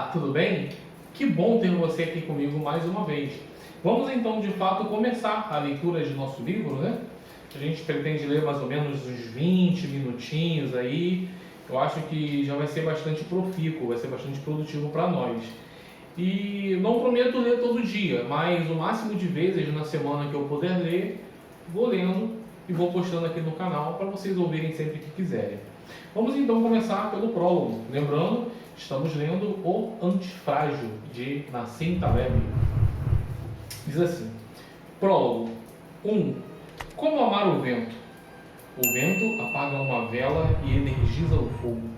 Olá, tudo bem? Que bom ter você aqui comigo mais uma vez. Vamos então de fato começar a leitura de nosso livro, né? A gente pretende ler mais ou menos uns 20 minutinhos aí. Eu acho que já vai ser bastante profícuo, vai ser bastante produtivo para nós. E não prometo ler todo dia, mas o máximo de vezes na semana que eu puder ler, vou lendo e vou postando aqui no canal para vocês ouvirem sempre que quiserem. Vamos então começar pelo prólogo. Lembrando, estamos lendo O Antifrágil, de Nassim Taleb. Diz assim: Prólogo 1. Como amar o vento? O vento apaga uma vela e energiza o fogo.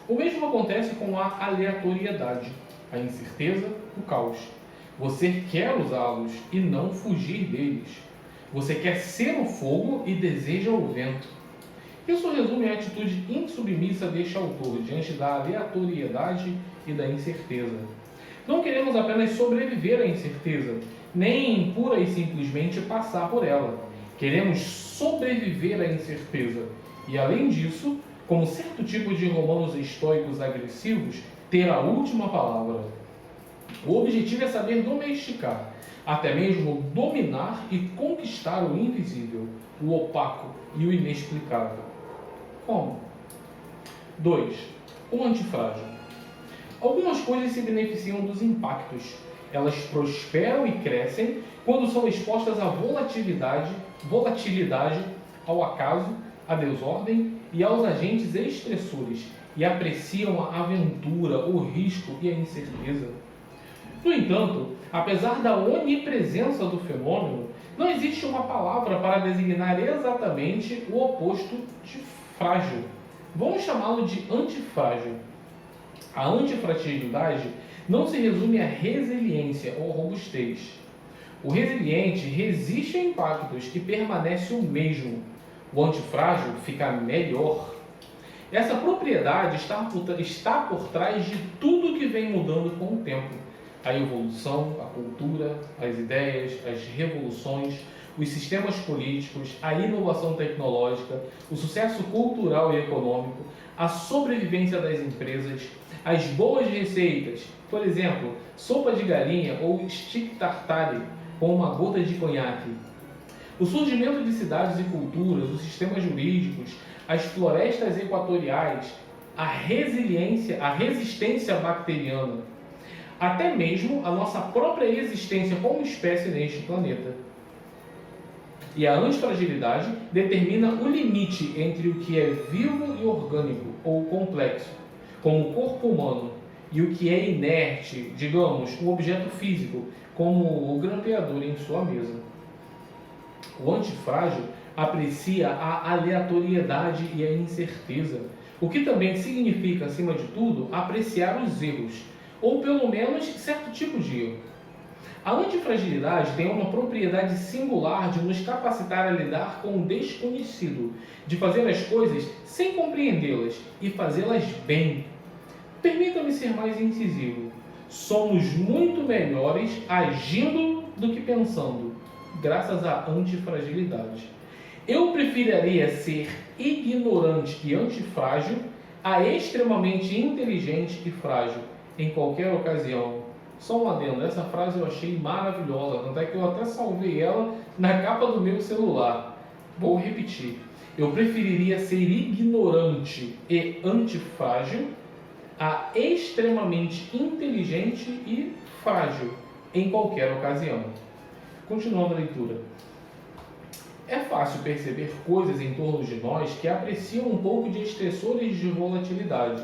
O mesmo acontece com a aleatoriedade, a incerteza, o caos. Você quer usá-los e não fugir deles. Você quer ser o fogo e deseja o vento. Isso resume a atitude insubmissa deste autor diante da aleatoriedade e da incerteza. Não queremos apenas sobreviver à incerteza, nem pura e simplesmente passar por ela. Queremos sobreviver à incerteza e, além disso, como certo tipo de romanos estoicos agressivos, ter a última palavra. O objetivo é saber domesticar, até mesmo dominar e conquistar o invisível, o opaco e o inexplicável. Como? 2. O antifrágil. Algumas coisas se beneficiam dos impactos. Elas prosperam e crescem quando são expostas à volatilidade, ao acaso, à desordem e aos agentes estressores, e apreciam a aventura, o risco e a incerteza. No entanto, apesar da onipresença do fenômeno, não existe uma palavra para designar exatamente o oposto de frágil. Vamos chamá-lo de antifrágil. A antifragilidade não se resume à resiliência ou robustez. O resiliente resiste a impactos e permanece o mesmo. O antifrágil fica melhor. Essa propriedade está por trás de tudo que vem mudando com o tempo. A evolução, a cultura, as ideias, as revoluções, os sistemas políticos, a inovação tecnológica, o sucesso cultural e econômico, a sobrevivência das empresas, as boas receitas, por exemplo, sopa de galinha ou stick tartare com uma gota de conhaque, o surgimento de cidades e culturas, os sistemas jurídicos, as florestas equatoriais, a resistência bacteriana, até mesmo a nossa própria existência como espécie neste planeta. E a antifragilidade determina o limite entre o que é vivo e orgânico ou complexo, como o corpo humano, e o que é inerte, digamos, um objeto físico, como o grampeador em sua mesa. O antifrágil aprecia a aleatoriedade e a incerteza, o que também significa, acima de tudo, apreciar os erros, ou pelo menos certo tipo de erro. A antifragilidade tem uma propriedade singular de nos capacitar a lidar com o desconhecido, de fazer as coisas sem compreendê-las e fazê-las bem. Permita-me ser mais incisivo. Somos muito melhores agindo do que pensando, graças à antifragilidade. Eu preferiria ser ignorante e antifrágil a extremamente inteligente e frágil, em qualquer ocasião. Só um adendo, essa frase eu achei maravilhosa, tanto é que eu até salvei ela na capa do meu celular. Vou repetir. Eu preferiria ser ignorante e antifrágil a extremamente inteligente e frágil em qualquer ocasião. Continuando a leitura. É fácil perceber coisas em torno de nós que apreciam um pouco de estressores de volatilidade,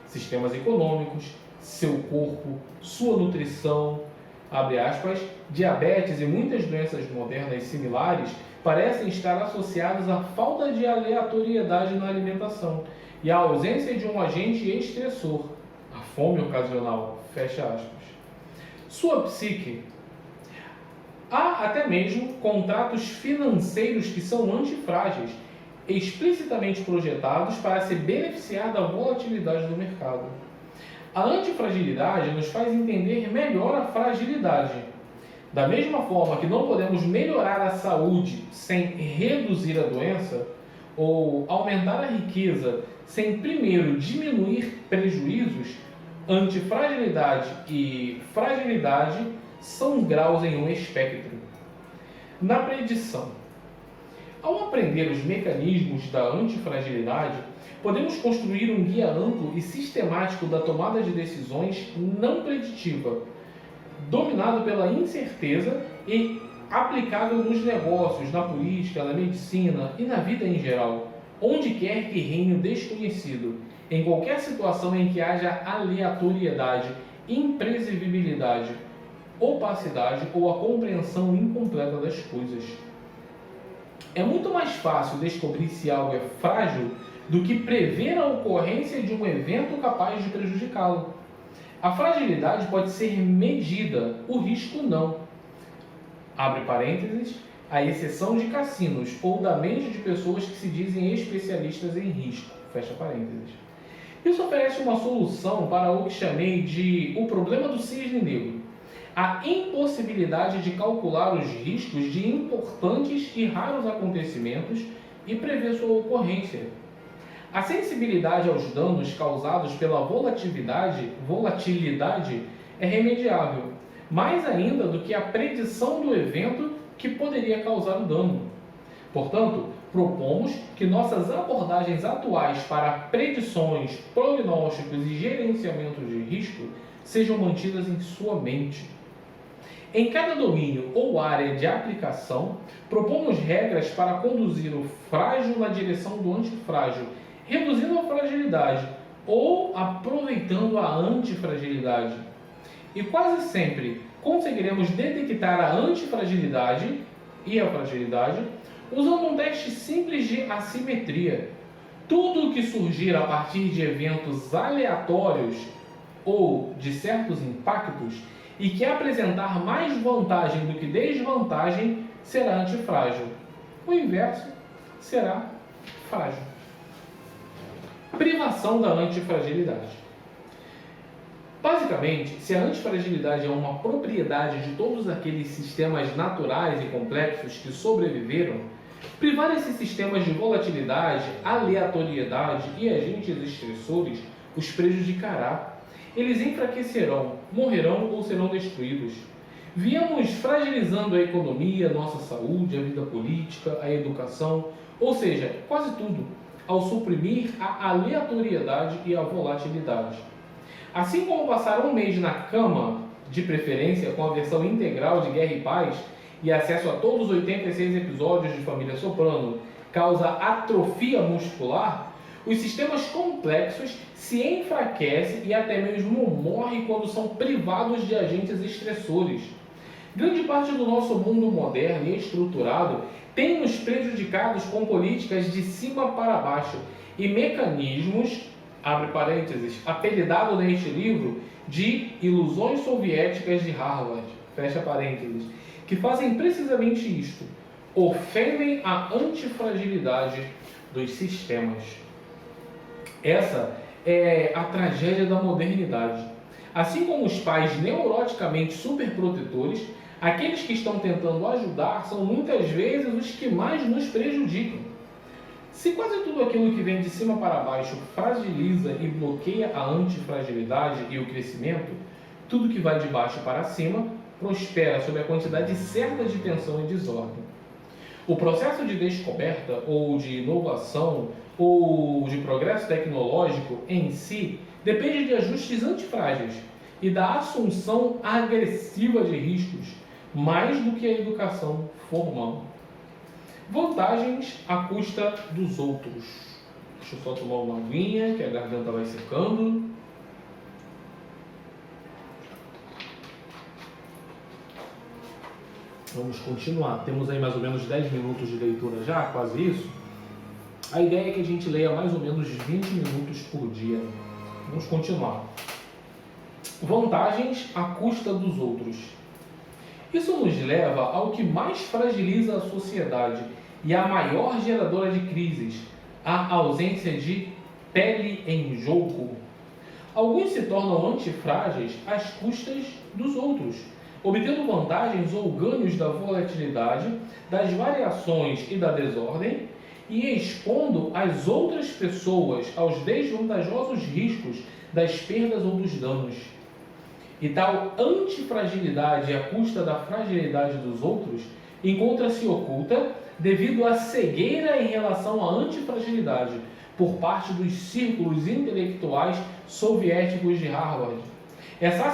sistemas econômicos, seu corpo, sua nutrição, abre aspas, diabetes e muitas doenças modernas similares parecem estar associadas à falta de aleatoriedade na alimentação e à ausência de um agente estressor, a fome ocasional, fecha aspas. Sua psique. Há até mesmo contratos financeiros que são antifrágeis, explicitamente projetados para se beneficiar da volatilidade do mercado. A antifragilidade nos faz entender melhor a fragilidade. Da mesma forma que não podemos melhorar a saúde sem reduzir a doença, ou aumentar a riqueza sem primeiro diminuir prejuízos, Antifragilidade e fragilidade são graus em um espectro. Na predição. Ao aprender os mecanismos da antifragilidade, podemos construir um guia amplo e sistemático da tomada de decisões não preditiva, dominado pela incerteza e aplicável nos negócios, na política, na medicina e na vida em geral, onde quer que reine o desconhecido, em qualquer situação em que haja aleatoriedade, imprevisibilidade, opacidade ou a compreensão incompleta das coisas. É muito mais fácil descobrir se algo é frágil do que prever a ocorrência de um evento capaz de prejudicá-lo. A fragilidade pode ser medida, o risco não. Abre parênteses, à exceção de cassinos ou da mente de pessoas que se dizem especialistas em risco. Fecha parênteses. Isso oferece uma solução para o que chamei de o problema do cisne negro. A impossibilidade de calcular os riscos de importantes e raros acontecimentos e prever sua ocorrência. A sensibilidade aos danos causados pela volatilidade é remediável, mais ainda do que a predição do evento que poderia causar o dano. Portanto, propomos que nossas abordagens atuais para predições, prognósticos e gerenciamento de risco sejam mantidas em sua mente. Em cada domínio ou área de aplicação, propomos regras para conduzir o frágil na direção do antifrágil, reduzindo a fragilidade ou aproveitando a antifragilidade. E quase sempre conseguiremos detectar a antifragilidade e a fragilidade usando um teste simples de assimetria. Tudo o que surgir a partir de eventos aleatórios ou de certos impactos e que apresentar mais vantagem do que desvantagem será antifrágil. O inverso será frágil. Privação da antifragilidade. Basicamente, se a antifragilidade é uma propriedade de todos aqueles sistemas naturais e complexos que sobreviveram, privar esses sistemas de volatilidade, aleatoriedade e agentes estressores os prejudicará. Eles enfraquecerão, morrerão ou serão destruídos. Viemos fragilizando a economia, nossa saúde, a vida política, a educação, ou seja, quase tudo, ao suprimir a aleatoriedade e a volatilidade. Assim como passar um mês na cama, de preferência com a versão integral de Guerra e Paz, e acesso a todos os 86 episódios de Família Soprano, causa atrofia muscular, os sistemas complexos se enfraquecem e até mesmo morrem quando são privados de agentes estressores. Grande parte do nosso mundo moderno e estruturado tem nos prejudicados com políticas de cima para baixo e mecanismos, abre parênteses, apelidado neste livro de ilusões soviéticas de Harvard, fecha parênteses, que fazem precisamente isto, ofendem a antifragilidade dos sistemas. Essa é a tragédia da modernidade. Assim como os pais neuroticamente superprotetores, aqueles que estão tentando ajudar são muitas vezes os que mais nos prejudicam. Se quase tudo aquilo que vem de cima para baixo fragiliza e bloqueia a antifragilidade e o crescimento, tudo que vai de baixo para cima prospera sob a quantidade certa de tensão e desordem. O processo de descoberta ou de inovação ou de progresso tecnológico em si depende de ajustes antifrágeis e da assunção agressiva de riscos, mais do que a educação formal. Vantagens à custa dos outros. Deixa eu só tomar uma aguinha, que a garganta vai secando. Vamos continuar. Temos aí mais ou menos 10 minutos de leitura já, quase isso. A ideia é que a gente leia mais ou menos 20 minutos por dia. Vamos continuar. Vantagens à custa dos outros. Isso nos leva ao que mais fragiliza a sociedade e a maior geradora de crises, a ausência de pele em jogo. Alguns se tornam antifrágeis às custas dos outros, obtendo vantagens ou ganhos da volatilidade, das variações e da desordem, e expondo as outras pessoas aos desvantajosos riscos das perdas ou dos danos. E tal antifragilidade à custa da fragilidade dos outros encontra-se oculta devido à cegueira em relação à antifragilidade por parte dos círculos intelectuais soviéticos de Harvard. Essa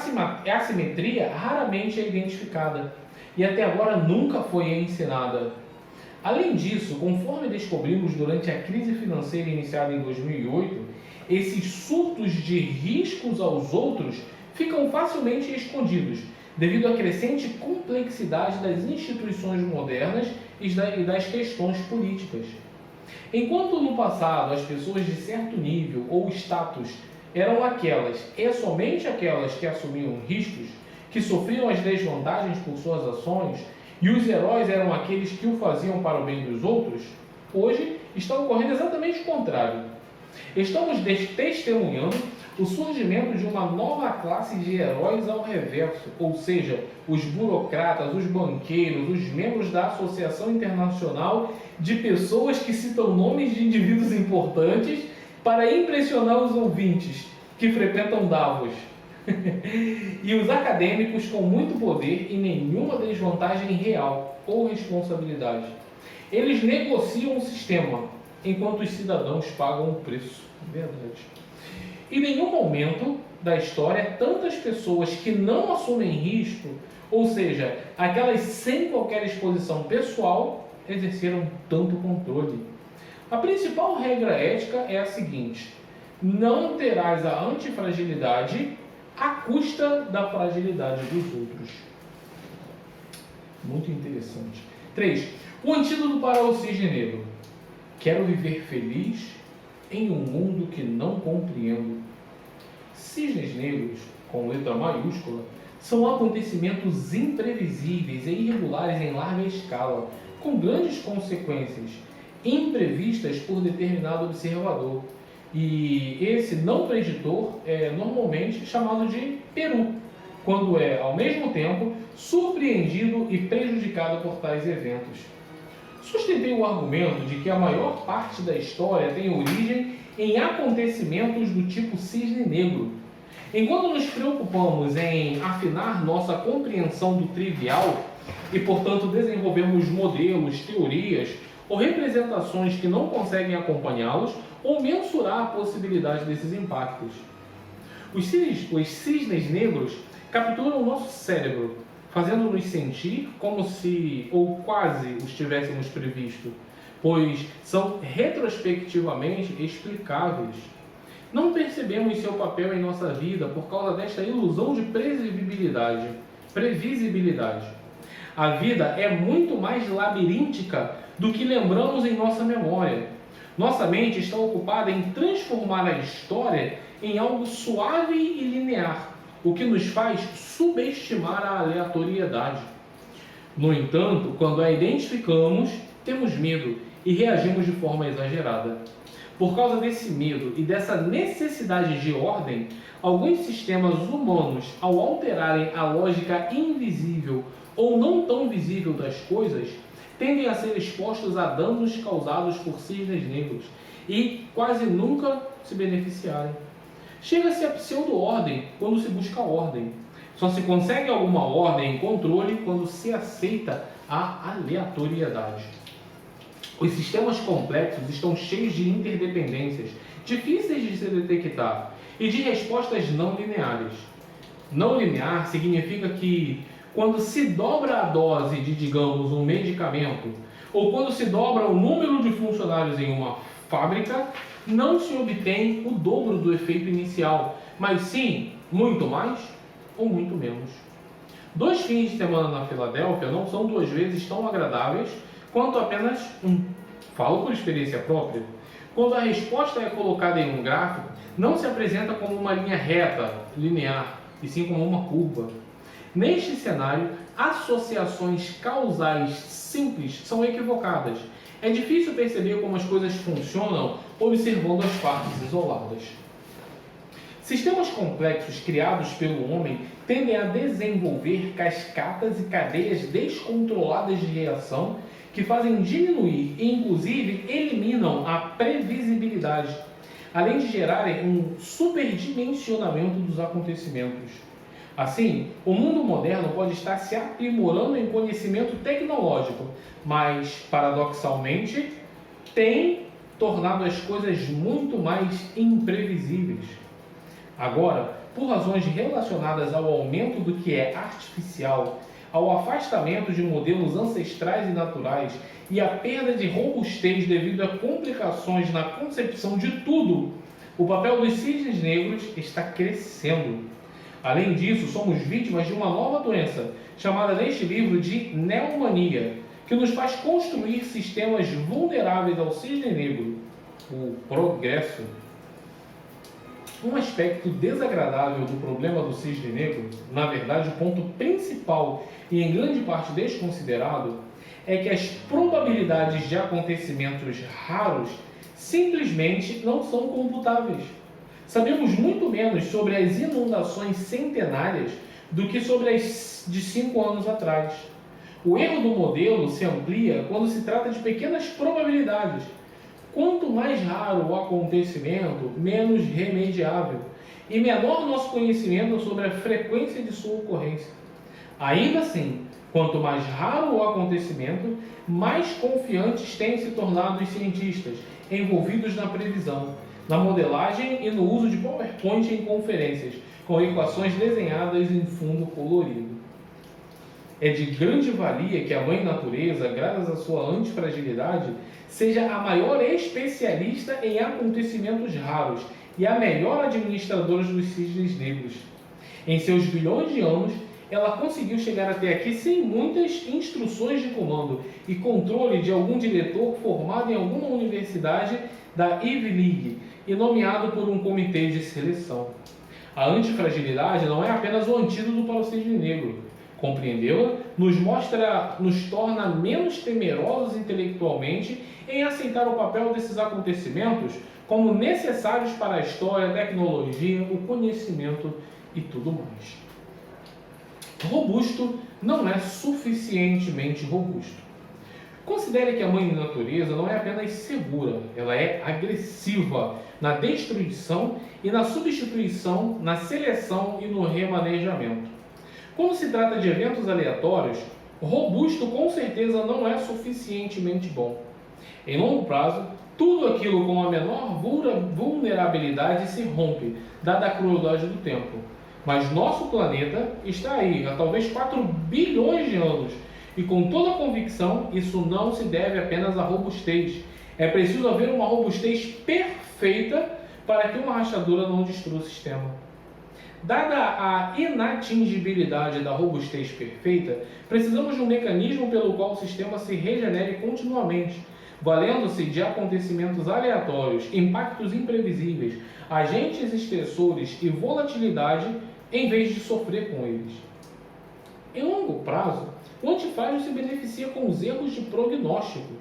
assimetria raramente é identificada e até agora nunca foi ensinada. Além disso, conforme descobrimos durante a crise financeira iniciada em 2008, esses surtos de riscos aos outros ficam facilmente escondidos, devido à crescente complexidade das instituições modernas e das questões políticas. Enquanto no passado as pessoas de certo nível ou status eram aquelas e somente aquelas que assumiam riscos, que sofriam as desvantagens por suas ações, e os heróis eram aqueles que o faziam para o bem dos outros, hoje está ocorrendo exatamente o contrário. Estamos testemunhando o surgimento de uma nova classe de heróis ao reverso, ou seja, os burocratas, os banqueiros, os membros da Associação Internacional de pessoas que citam nomes de indivíduos importantes para impressionar os ouvintes que frequentam Davos. E os acadêmicos com muito poder e nenhuma desvantagem real ou responsabilidade. Eles negociam o sistema, enquanto os cidadãos pagam o preço. Verdade. Em nenhum momento da história, tantas pessoas que não assumem risco, ou seja, aquelas sem qualquer exposição pessoal, exerceram tanto controle. A principal regra ética é a seguinte: não terás a antifragilidade à custa da fragilidade dos outros. Muito interessante. 3. O antídoto para o cisne negro. Quero viver feliz em um mundo que não compreendo. Cisnes negros, com letra maiúscula, são acontecimentos imprevisíveis e irregulares em larga escala, com grandes consequências, imprevistas por determinado observador. E esse não preditor é normalmente chamado de peru, quando é, ao mesmo tempo, surpreendido e prejudicado por tais eventos. Sustentei o argumento de que a maior parte da história tem origem em acontecimentos do tipo cisne negro. Enquanto nos preocupamos em afinar nossa compreensão do trivial e, portanto, desenvolvemos modelos, teorias ou representações que não conseguem acompanhá-los ou mensurar a possibilidade desses impactos. Os cisnes negros capturam o nosso cérebro, fazendo-nos sentir como se, ou quase, os tivéssemos previsto, pois são retrospectivamente explicáveis. Não percebemos seu papel em nossa vida por causa desta ilusão de previsibilidade. A vida é muito mais labiríntica do que lembramos em nossa memória. Nossa mente está ocupada em transformar a história em algo suave e linear, o que nos faz subestimar a aleatoriedade. No entanto, quando a identificamos, temos medo e reagimos de forma exagerada. Por causa desse medo e dessa necessidade de ordem, alguns sistemas humanos, ao alterarem a lógica invisível ou não tão visível das coisas, tendem a ser expostos a danos causados por cisnes negros e quase nunca se beneficiarem. Chega-se a pseudo-ordem quando se busca ordem. Só se consegue alguma ordem e controle quando se aceita a aleatoriedade. Os sistemas complexos estão cheios de interdependências, difíceis de se detectar, e de respostas não lineares. Não linear significa que, quando se dobra a dose de, digamos, um medicamento, ou quando se dobra o número de funcionários em uma fábrica, não se obtém o dobro do efeito inicial, mas sim muito mais ou muito menos. 2 fins de semana na Filadélfia não são 2 vezes tão agradáveis quanto apenas um. Falo por experiência própria. Quando a resposta é colocada em um gráfico, não se apresenta como uma linha reta, linear, e sim como uma curva. Neste cenário, associações causais simples são equivocadas. É difícil perceber como as coisas funcionam observando as partes isoladas. Sistemas complexos criados pelo homem tendem a desenvolver cascatas e cadeias descontroladas de reação que fazem diminuir e, inclusive, eliminam a previsibilidade. além de gerarem um superdimensionamento dos acontecimentos. Assim, o mundo moderno pode estar se aprimorando em conhecimento tecnológico, mas, paradoxalmente, tem tornado as coisas muito mais imprevisíveis. Agora, por razões relacionadas ao aumento do que é artificial, ao afastamento de modelos ancestrais e naturais e à perda de robustez devido a complicações na concepção de tudo, o papel dos cisnes negros está crescendo. Além disso, somos vítimas de uma nova doença, chamada neste livro de neomania, que nos faz construir sistemas vulneráveis ao cisne negro, o progresso. Um aspecto desagradável do problema do cisne negro, na verdade o ponto principal e em grande parte desconsiderado, é que as probabilidades de acontecimentos raros simplesmente não são computáveis. Sabemos muito menos sobre as inundações centenárias do que sobre as de 5 anos atrás. O erro do modelo se amplia quando se trata de pequenas probabilidades. Quanto mais raro o acontecimento, menos remediável, e menor nosso conhecimento sobre a frequência de sua ocorrência. Ainda assim, quanto mais raro o acontecimento, mais confiantes têm se tornado os cientistas envolvidos na previsão, na modelagem e no uso de PowerPoint em conferências, com equações desenhadas em fundo colorido. É de grande valia que a Mãe Natureza, graças à sua antifragilidade, seja a maior especialista em acontecimentos raros e a melhor administradora dos cisnes negros. Em seus bilhões de anos, ela conseguiu chegar até aqui sem muitas instruções de comando e controle de algum diretor formado em alguma universidade da Ivy League e nomeado por um comitê de seleção. A antifragilidade não é apenas o antídoto para o cisne negro. Compreendê-la nos torna menos temerosos intelectualmente em aceitar o papel desses acontecimentos como necessários para a história, a tecnologia, o conhecimento e tudo mais. Robusto não é suficientemente robusto. Considere que a Mãe Natureza não é apenas segura, ela é agressiva na destruição e na substituição, na seleção e no remanejamento. Quando se trata de eventos aleatórios, robusto com certeza não é suficientemente bom. Em longo prazo, tudo aquilo com a menor vulnerabilidade se rompe, dada a crueldade do tempo. Mas nosso planeta está aí há talvez 4 bilhões de anos, e com toda a convicção, isso não se deve apenas à robustez. É preciso haver uma robustez perfeita para que uma rachadura não destrua o sistema. Dada a inatingibilidade da robustez perfeita, precisamos de um mecanismo pelo qual o sistema se regenere continuamente, valendo-se de acontecimentos aleatórios, impactos imprevisíveis, agentes estressores e volatilidade, em vez de sofrer com eles. Em longo prazo, o antifrágil se beneficia com os erros de prognóstico.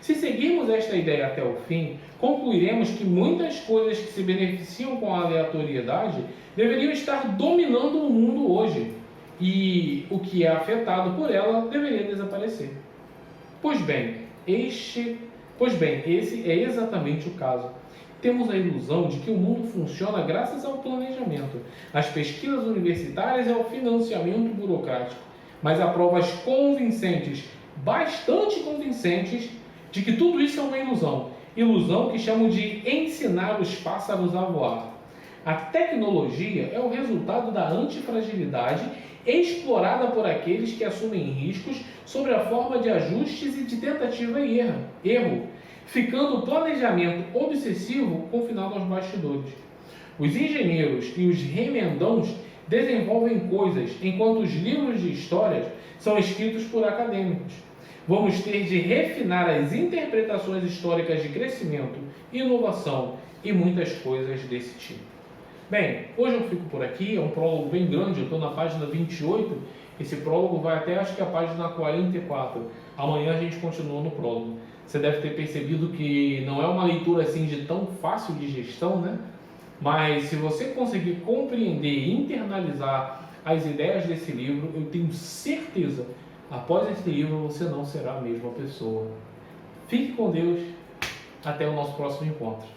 Se seguirmos esta ideia até o fim, concluiremos que muitas coisas que se beneficiam com a aleatoriedade deveriam estar dominando o mundo hoje, e o que é afetado por ela deveria desaparecer. Pois bem, esse é exatamente o caso. Temos a ilusão de que o mundo funciona graças ao planejamento, às pesquisas universitárias e ao financiamento burocrático, mas há provas convincentes, bastante convincentes, de que tudo isso é uma ilusão. Ilusão que chamam de ensinar os pássaros a voar. A tecnologia é o resultado da antifragilidade explorada por aqueles que assumem riscos sobre a forma de ajustes e de tentativa e erro, ficando o planejamento obsessivo confinado aos bastidores. Os engenheiros e os remendãos desenvolvem coisas, enquanto os livros de histórias são escritos por acadêmicos. Vamos ter de refinar as interpretações históricas de crescimento, inovação e muitas coisas desse tipo. Bem, hoje eu fico por aqui, é um prólogo bem grande, eu estou na página 28, esse prólogo vai até acho que a página 44. Amanhã a gente continua no prólogo. Você deve ter percebido que não é uma leitura assim de tão fácil de gestão, né? Mas se você conseguir compreender e internalizar as ideias desse livro, eu tenho certeza, após esse livro você não será a mesma pessoa. Fique com Deus, até o nosso próximo encontro.